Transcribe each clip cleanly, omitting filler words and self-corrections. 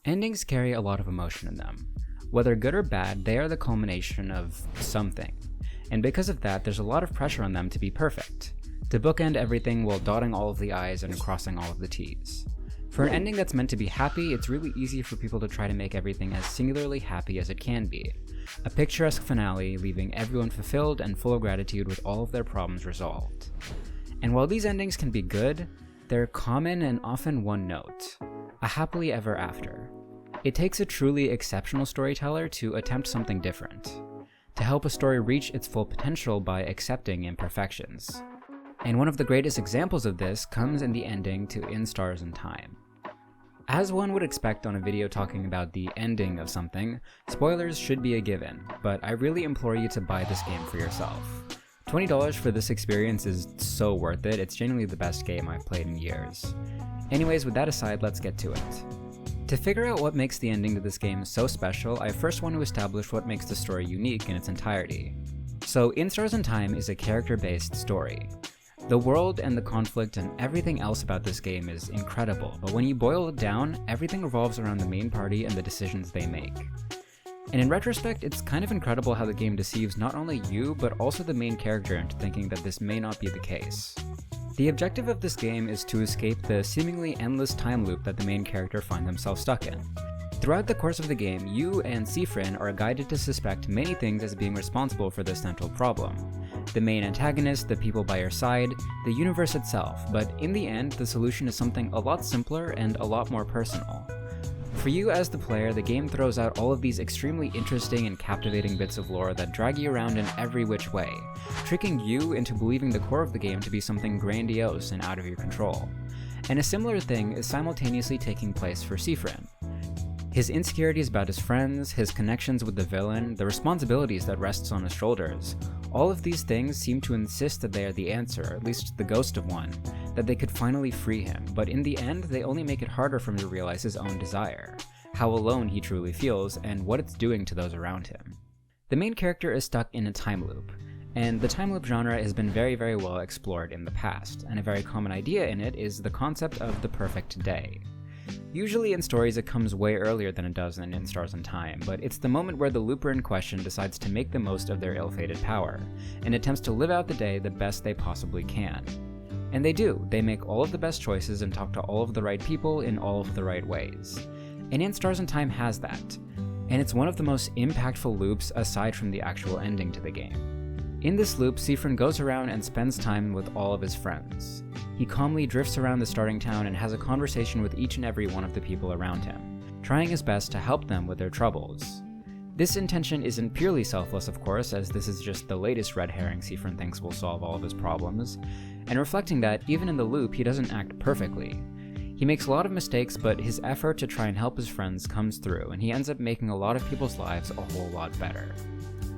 Endings carry a lot of emotion in them. Whether good or bad, they are the culmination of something. And because of that, there's a lot of pressure on them to be perfect, to bookend everything while dotting all of the I's and crossing all of the T's. For an ending that's meant to be happy, it's really easy for people to try to make everything as singularly happy as it can be. A picturesque finale, leaving everyone fulfilled and full of gratitude with all of their problems resolved. And while these endings can be good, they're common and often one note: a happily ever after. It takes a truly exceptional storyteller to attempt something different, to help a story reach its full potential by accepting imperfections. And one of the greatest examples of this comes in the ending to In Stars and Time. As one would expect on a video talking about the ending of something, spoilers should be a given, but I really implore you to buy this game for yourself. $20 for this experience is so worth it. It's genuinely the best game I've played in years. Anyways, with that aside, let's get to it. To figure out what makes the ending to this game so special, I first want to establish what makes the story unique in its entirety. So, In Stars and Time is a character-based story. The world and the conflict and everything else about this game is incredible, but when you boil it down, everything revolves around the main party and the decisions they make. And in retrospect, it's kind of incredible how the game deceives not only you, but also the main character into thinking that this may not be the case. The objective of this game is to escape the seemingly endless time loop that the main character find themselves stuck in. Throughout the course of the game, you and Siffrin are guided to suspect many things as being responsible for this central problem. The main antagonist, the people by your side, the universe itself, but in the end, the solution is something a lot simpler and a lot more personal. For you as the player, the game throws out all of these extremely interesting and captivating bits of lore that drag you around in every which way, tricking you into believing the core of the game to be something grandiose and out of your control. And a similar thing is simultaneously taking place for Siffrin. His insecurities about his friends, his connections with the villain, the responsibilities that rests on his shoulders, all of these things seem to insist that they are the answer, or at least the ghost of one, that they could finally free him, but in the end they only make it harder for him to realize his own desire, how alone he truly feels, and what it's doing to those around him. The main character is stuck in a time loop, and the time loop genre has been very well explored in the past, and a very common idea in it is the concept of the perfect day. Usually in stories it comes way earlier than it does in Stars and Time, but it's the moment where the looper in question decides to make the most of their ill-fated power, and attempts to live out the day the best they possibly can. And they do. They make all of the best choices and talk to all of the right people in all of the right ways. And In Stars and Time has that, and it's one of the most impactful loops aside from the actual ending to the game. In this loop, Siffrin goes around and spends time with all of his friends. He calmly drifts around the starting town and has a conversation with each and every one of the people around him, trying his best to help them with their troubles. This intention isn't purely selfless, of course, as this is just the latest red herring Siffrin thinks will solve all of his problems, and reflecting that, even in the loop, he doesn't act perfectly. He makes a lot of mistakes, but his effort to try and help his friends comes through, and he ends up making a lot of people's lives a whole lot better.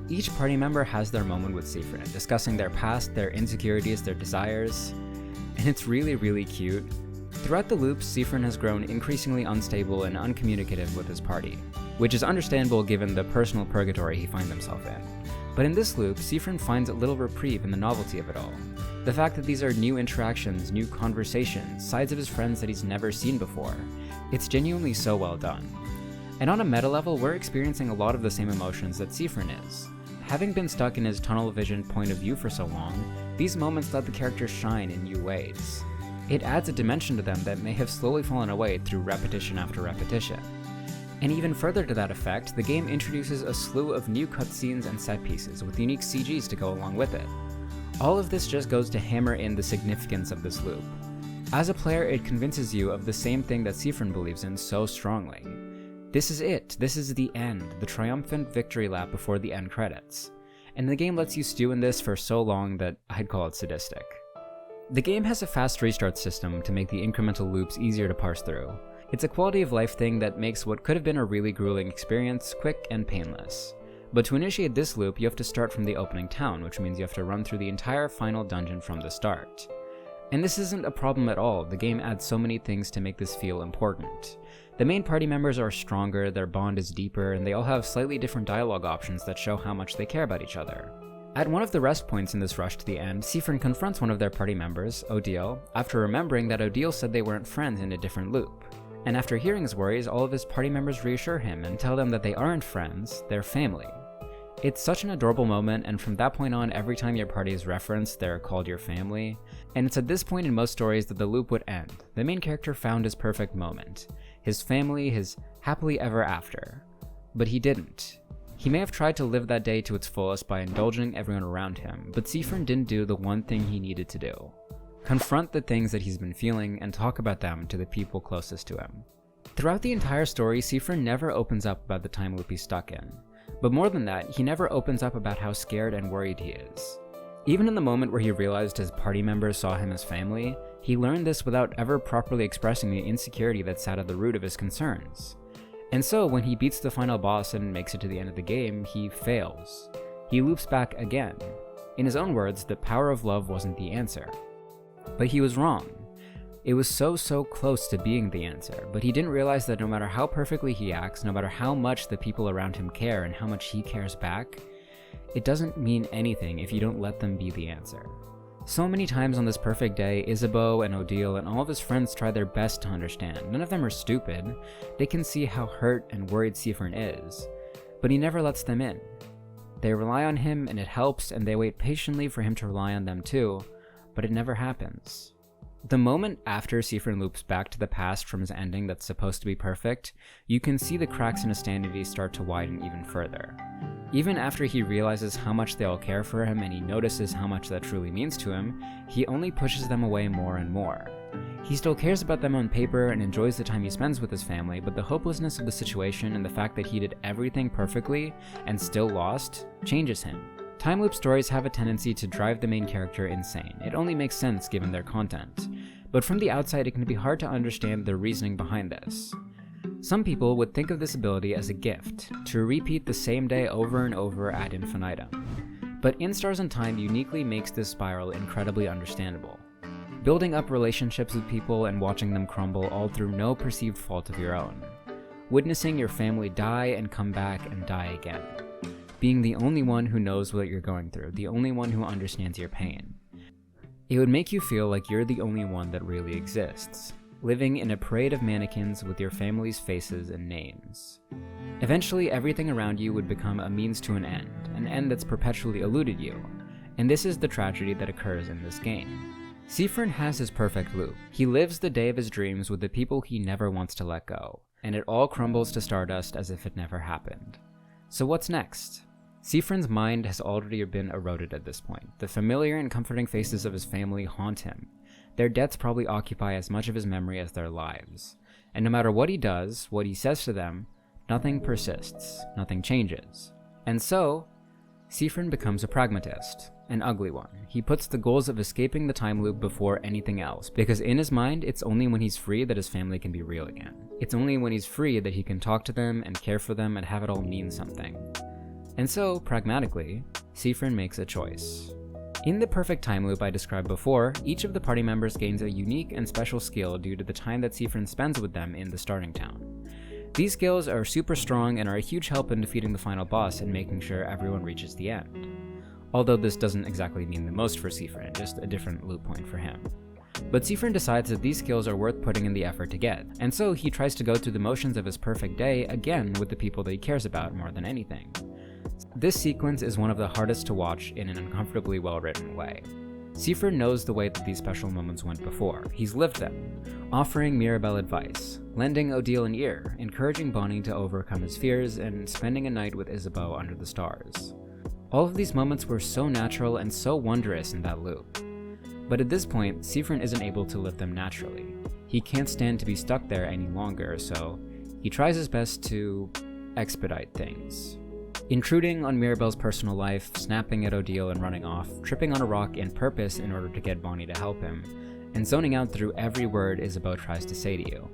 Each party member has their moment with Siffrin, discussing their past, their insecurities, their desires, and it's really cute. Throughout the loop, Siffrin has grown increasingly unstable and uncommunicative with his party, which is understandable given the personal purgatory he finds himself in. But in this loop, Siffrin finds a little reprieve in the novelty of it all. The fact that these are new interactions, new conversations, sides of his friends that he's never seen before. It's genuinely so well done. And on a meta level, we're experiencing a lot of the same emotions that Siffrin is. Having been stuck in his tunnel vision point of view for so long, these moments let the character shine in new ways. It adds a dimension to them that may have slowly fallen away through repetition after repetition. And even further to that effect, the game introduces a slew of new cutscenes and set pieces with unique CGs to go along with it. All of this just goes to hammer in the significance of this loop. As a player, it convinces you of the same thing that Siffrin believes in so strongly. This is it. This is the end, the triumphant victory lap before the end credits. And the game lets you stew in this for so long that I'd call it sadistic. The game has a fast restart system to make the incremental loops easier to parse through. It's a quality of life thing that makes what could have been a really grueling experience quick and painless. But to initiate this loop, you have to start from the opening town, which means you have to run through the entire final dungeon from the start. And this isn't a problem at all. The game adds so many things to make this feel important. The main party members are stronger, their bond is deeper, and they all have slightly different dialogue options that show how much they care about each other. At one of the rest points in this rush to the end, Siffrin confronts one of their party members, Odile, after remembering that Odile said they weren't friends in a different loop. And after hearing his worries, all of his party members reassure him and tell them that they aren't friends, they're family. It's such an adorable moment, and from that point on, every time your party is referenced, they're called your family. And it's at this point in most stories that the loop would end. The main character found his perfect moment, his family, his happily ever after. But he didn't. He may have tried to live that day to its fullest by indulging everyone around him, but Siffrin didn't do the one thing he needed to do. Confront the things that he's been feeling and talk about them to the people closest to him. Throughout the entire story, Siffrin never opens up about the time loop he's stuck in. But more than that, he never opens up about how scared and worried he is. Even in the moment where he realized his party members saw him as family, he learned this without ever properly expressing the insecurity that sat at the root of his concerns. And so, when he beats the final boss and makes it to the end of the game, he fails. He loops back again. In his own words, the power of love wasn't the answer. But he was wrong. It was so close to being the answer, but he didn't realize that no matter how perfectly he acts, no matter how much the people around him care and how much he cares back, it doesn't mean anything if you don't let them be the answer. So many times on this perfect day, Isabeau and Odile and all of his friends try their best to understand. None of them are stupid. They can see how hurt and worried Siffrin is, but he never lets them in. They rely on him and it helps, and they wait patiently for him to rely on them too, but it never happens. The moment after Siffrin loops back to the past from his ending that's supposed to be perfect, you can see the cracks in his sanity start to widen even further. Even after he realizes how much they all care for him and he notices how much that truly means to him, he only pushes them away more and more. He still cares about them on paper and enjoys the time he spends with his family, but the hopelessness of the situation and the fact that he did everything perfectly and still lost changes him. Time loop stories have a tendency to drive the main character insane. It only makes sense given their content. But from the outside, it can be hard to understand the reasoning behind this. Some people would think of this ability as a gift, to repeat the same day over and over ad infinitum. But In Stars and Time uniquely makes this spiral incredibly understandable. Building up relationships with people and watching them crumble all through no perceived fault of your own. Witnessing your family die and come back and die again. Being the only one who knows what you're going through, the only one who understands your pain. It would make you feel like you're the only one that really exists, living in a parade of mannequins with your family's faces and names. Eventually, everything around you would become a means to an end that's perpetually eluded you, and this is the tragedy that occurs in this game. Siffrin has his perfect loop. He lives the day of his dreams with the people he never wants to let go, and it all crumbles to stardust as if it never happened. So what's next? Siffrin's mind has already been eroded at this point. The familiar and comforting faces of his family haunt him. Their deaths probably occupy as much of his memory as their lives. And no matter what he does, what he says to them, nothing persists, nothing changes. And so, Siffrin becomes a pragmatist, an ugly one. He puts the goals of escaping the time loop before anything else, because in his mind, it's only when he's free that his family can be real again. It's only when he's free that he can talk to them and care for them and have it all mean something. And so, pragmatically, Siffrin makes a choice. In the perfect time loop I described before, each of the party members gains a unique and special skill due to the time that Siffrin spends with them in the starting town. These skills are super strong and are a huge help in defeating the final boss and making sure everyone reaches the end. Although this doesn't exactly mean the most for Siffrin, just a different loop point for him. But Siffrin decides that these skills are worth putting in the effort to get, and so he tries to go through the motions of his perfect day again with the people that he cares about more than anything. This sequence is one of the hardest to watch in an uncomfortably well-written way. Siffrin knows the way that these special moments went before. He's lived them, offering Mirabelle advice, lending Odile an ear, encouraging Bonnie to overcome his fears, and spending a night with Isabeau under the stars. All of these moments were so natural and so wondrous in that loop. But at this point, Siffrin isn't able to live them naturally. He can't stand to be stuck there any longer, so he tries his best to expedite things. Intruding on Mirabelle's personal life, snapping at Odile and running off, tripping on a rock in purpose in order to get Bonnie to help him, and zoning out through every word Isabeau tries to say to you.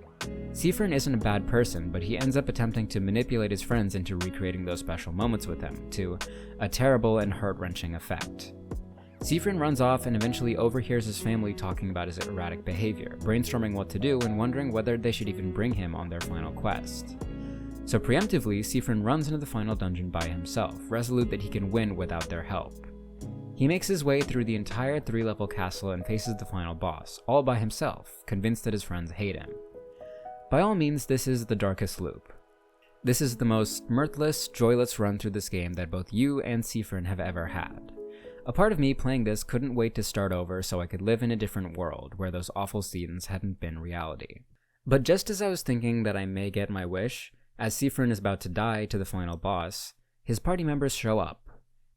Siffrin isn't a bad person, but he ends up attempting to manipulate his friends into recreating those special moments with him, to a terrible and heart-wrenching effect. Siffrin runs off and eventually overhears his family talking about his erratic behavior, brainstorming what to do and wondering whether they should even bring him on their final quest. So preemptively, Siffrin runs into the final dungeon by himself, resolute that he can win without their help. He makes his way through the entire 3-level castle and faces the final boss, all by himself, convinced that his friends hate him. By all means, this is the darkest loop. This is the most mirthless, joyless run through this game that both you and Seafern have ever had. A part of me playing this couldn't wait to start over so I could live in a different world where those awful scenes hadn't been reality. But just as I was thinking that I may get my wish, as Seafern is about to die to the final boss, his party members show up.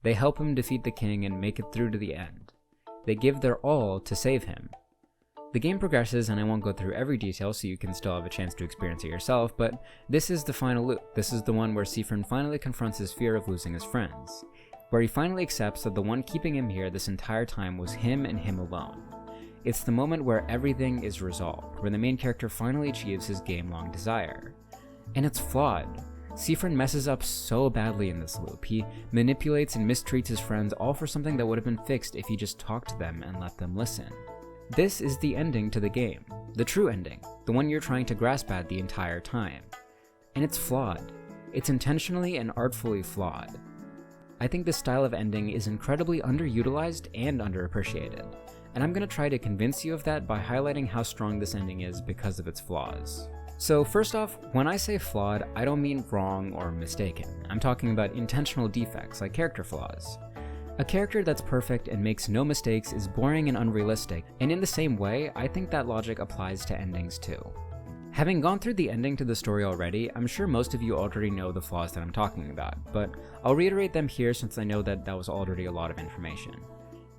They help him defeat the king and make it through to the end. They give their all to save him. The game progresses, and I won't go through every detail so you can still have a chance to experience it yourself, but this is the final loop. This is the one where Seafern finally confronts his fear of losing his friends, where he finally accepts that the one keeping him here this entire time was him and him alone. It's the moment where everything is resolved, where the main character finally achieves his game-long desire. And it's flawed. Seafern messes up so badly in this loop. He manipulates and mistreats his friends, all for something that would have been fixed if he just talked to them and let them listen. This is the ending to the game, the true ending, the one you're trying to grasp at the entire time. And it's flawed. It's intentionally and artfully flawed. I think this style of ending is incredibly underutilized and underappreciated, and I'm going to try to convince you of that by highlighting how strong this ending is because of its flaws. So first off, when I say flawed, I don't mean wrong or mistaken. I'm talking about intentional defects, like character flaws. A character that's perfect and makes no mistakes is boring and unrealistic, and in the same way, I think that logic applies to endings too. Having gone through the ending to the story already, I'm sure most of you already know the flaws that I'm talking about, but I'll reiterate them here since I know that was already a lot of information.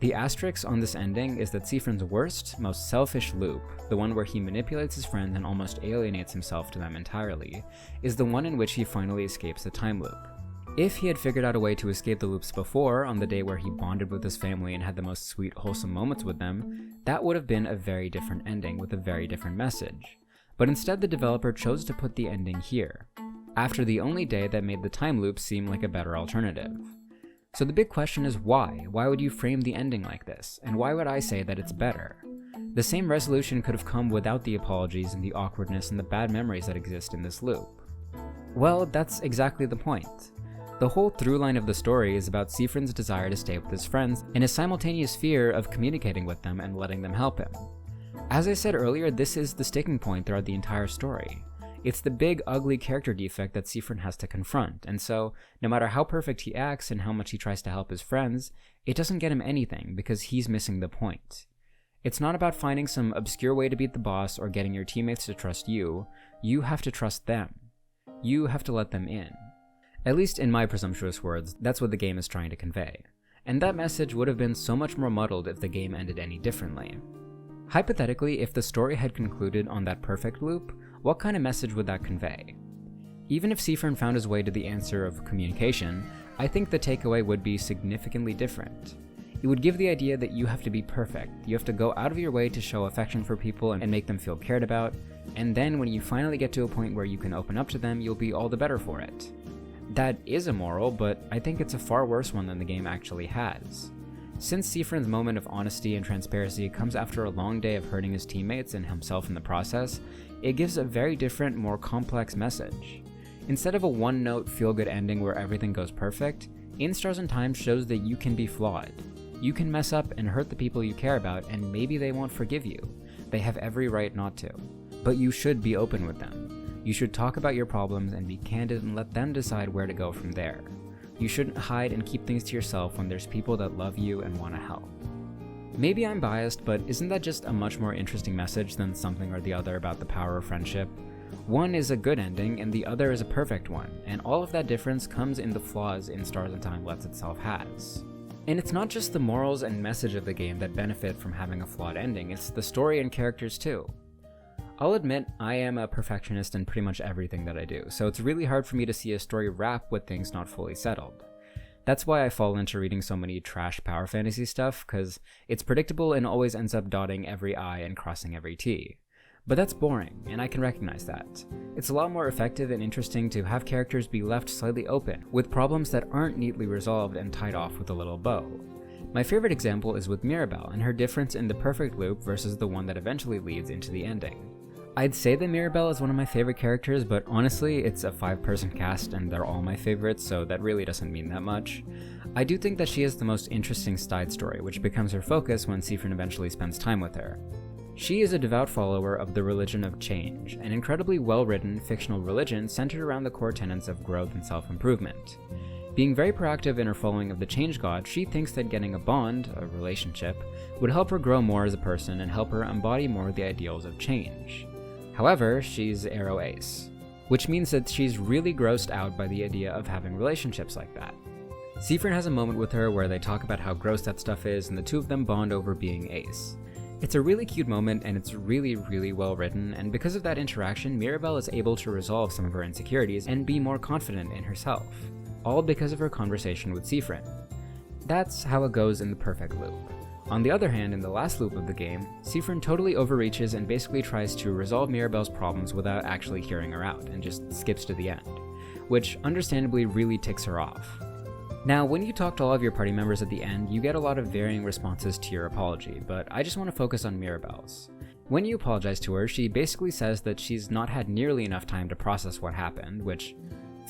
The asterisk on this ending is that Seafern's worst, most selfish loop, the one where he manipulates his friends and almost alienates himself to them entirely, is the one in which he finally escapes the time loop. If he had figured out a way to escape the loops before, on the day where he bonded with his family and had the most sweet, wholesome moments with them, that would have been a very different ending with a very different message. But instead the developer chose to put the ending here, after the only day that made the time loop seem like a better alternative. So the big question is why? Why would you frame the ending like this? And why would I say that it's better? The same resolution could have come without the apologies and the awkwardness and the bad memories that exist in this loop. Well, that's exactly the point. The whole through line of the story is about Seafern's desire to stay with his friends and his simultaneous fear of communicating with them and letting them help him. As I said earlier, this is the sticking point throughout the entire story. It's the big, ugly character defect that Seafern has to confront, and so, no matter how perfect he acts and how much he tries to help his friends, it doesn't get him anything because he's missing the point. It's not about finding some obscure way to beat the boss or getting your teammates to trust you. You have to trust them. You have to let them in. At least in my presumptuous words, that's what the game is trying to convey. And that message would have been so much more muddled if the game ended any differently. Hypothetically, if the story had concluded on that perfect loop, what kind of message would that convey? Even if Seafern found his way to the answer of communication, I think the takeaway would be significantly different. It would give the idea that you have to be perfect, you have to go out of your way to show affection for people and make them feel cared about, and then when you finally get to a point where you can open up to them, you'll be all the better for it. That is immoral, but I think it's a far worse one than the game actually has. Since Seafern's moment of honesty and transparency comes after a long day of hurting his teammates and himself in the process, it gives a very different, more complex message. Instead of a one-note feel-good ending where everything goes perfect, In Stars and Time shows that you can be flawed. You can mess up and hurt the people you care about, and maybe they won't forgive you. They have every right not to. But you should be open with them. You should talk about your problems and be candid and let them decide where to go from there. You shouldn't hide and keep things to yourself when there's people that love you and want to help. Maybe I'm biased, but isn't that just a much more interesting message than something or the other about the power of friendship? One is a good ending and the other is a perfect one, and all of that difference comes in the flaws In Stars and Time lets itself has. And it's not just the morals and message of the game that benefit from having a flawed ending, it's the story and characters too. I'll admit, I am a perfectionist in pretty much everything that I do, so it's really hard for me to see a story wrap with things not fully settled. That's why I fall into reading so many trash power fantasy stuff, cause it's predictable and always ends up dotting every I and crossing every T. But that's boring, and I can recognize that. It's a lot more effective and interesting to have characters be left slightly open, with problems that aren't neatly resolved and tied off with a little bow. My favorite example is with Mirabelle and her difference in the perfect loop versus the one that eventually leads into the ending. I'd say that Mirabelle is one of my favorite characters, but honestly, it's a 5-person cast and they're all my favorites, so that really doesn't mean that much. I do think that she is the most interesting side story, which becomes her focus when Seafern eventually spends time with her. She is a devout follower of the religion of change, an incredibly well-written fictional religion centered around the core tenets of growth and self-improvement. Being very proactive in her following of the change god, she thinks that getting a bond, a relationship, would help her grow more as a person and help her embody more of the ideals of change. However, she's Arrow Ace, which means that she's really grossed out by the idea of having relationships like that. Siffrin has a moment with her where they talk about how gross that stuff is, and the two of them bond over being Ace. It's a really cute moment, and it's really well written, and because of that interaction, Mirabelle is able to resolve some of her insecurities and be more confident in herself, all because of her conversation with Siffrin. That's how it goes in the perfect loop. On the other hand, in the last loop of the game, Siffrin totally overreaches and basically tries to resolve Mirabelle's problems without actually hearing her out, and just skips to the end, which understandably really ticks her off. Now, when you talk to all of your party members at the end, you get a lot of varying responses to your apology, but I just want to focus on Mirabelle's. When you apologize to her, she basically says that she's not had nearly enough time to process what happened, which,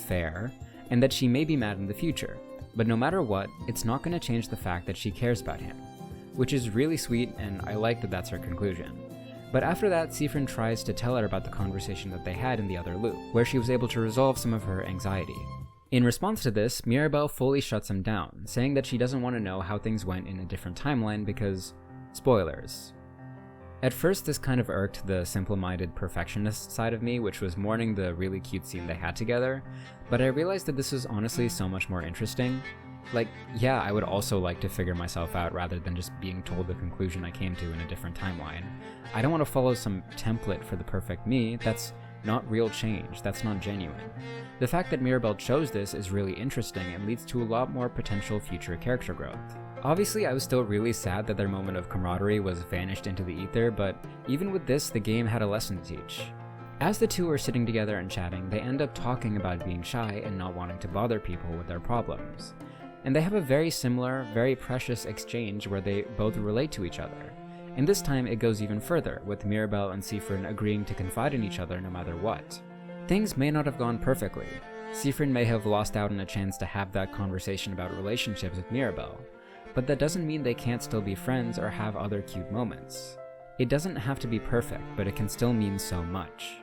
fair, and that she may be mad in the future, but no matter what, it's not going to change the fact that she cares about him, which is really sweet, and I like that that's her conclusion. But after that, Siffrin tries to tell her about the conversation that they had in the other loop, where she was able to resolve some of her anxiety. In response to this, Mirabelle fully shuts him down, saying that she doesn't want to know how things went in a different timeline because, spoilers. At first, this kind of irked the simple-minded perfectionist side of me, which was mourning the really cute scene they had together, but I realized that this was honestly so much more interesting. Like, yeah, I would also like to figure myself out rather than just being told the conclusion I came to in a different timeline. I don't want to follow some template for the perfect me. That's not real change, that's not genuine. The fact that Mirabelle chose this is really interesting and leads to a lot more potential future character growth. Obviously, I was still really sad that their moment of camaraderie was vanished into the ether, but even with this, the game had a lesson to teach. As the two are sitting together and chatting, they end up talking about being shy and not wanting to bother people with their problems. And they have a very similar, very precious exchange where they both relate to each other. And this time it goes even further, with Mirabelle and Siffrin agreeing to confide in each other no matter what. Things may not have gone perfectly. Siffrin may have lost out on a chance to have that conversation about relationships with Mirabelle, but that doesn't mean they can't still be friends or have other cute moments. It doesn't have to be perfect, but it can still mean so much.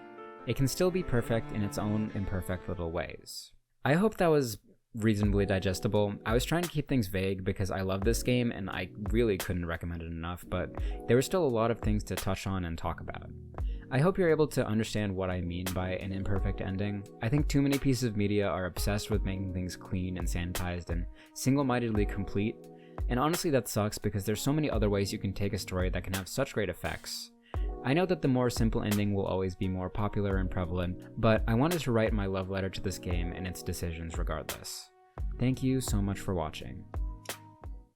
It can still be perfect in its own imperfect little ways. I hope that was reasonably digestible. I was trying to keep things vague because I love this game and I really couldn't recommend it enough, but there were still a lot of things to touch on and talk about. I hope you're able to understand what I mean by an imperfect ending. I think too many pieces of media are obsessed with making things clean and sanitized and single-mindedly complete, and honestly that sucks because there's so many other ways you can take a story that can have such great effects. I know that the more simple ending will always be more popular and prevalent, but I wanted to write my love letter to this game and its decisions regardless. Thank you so much for watching.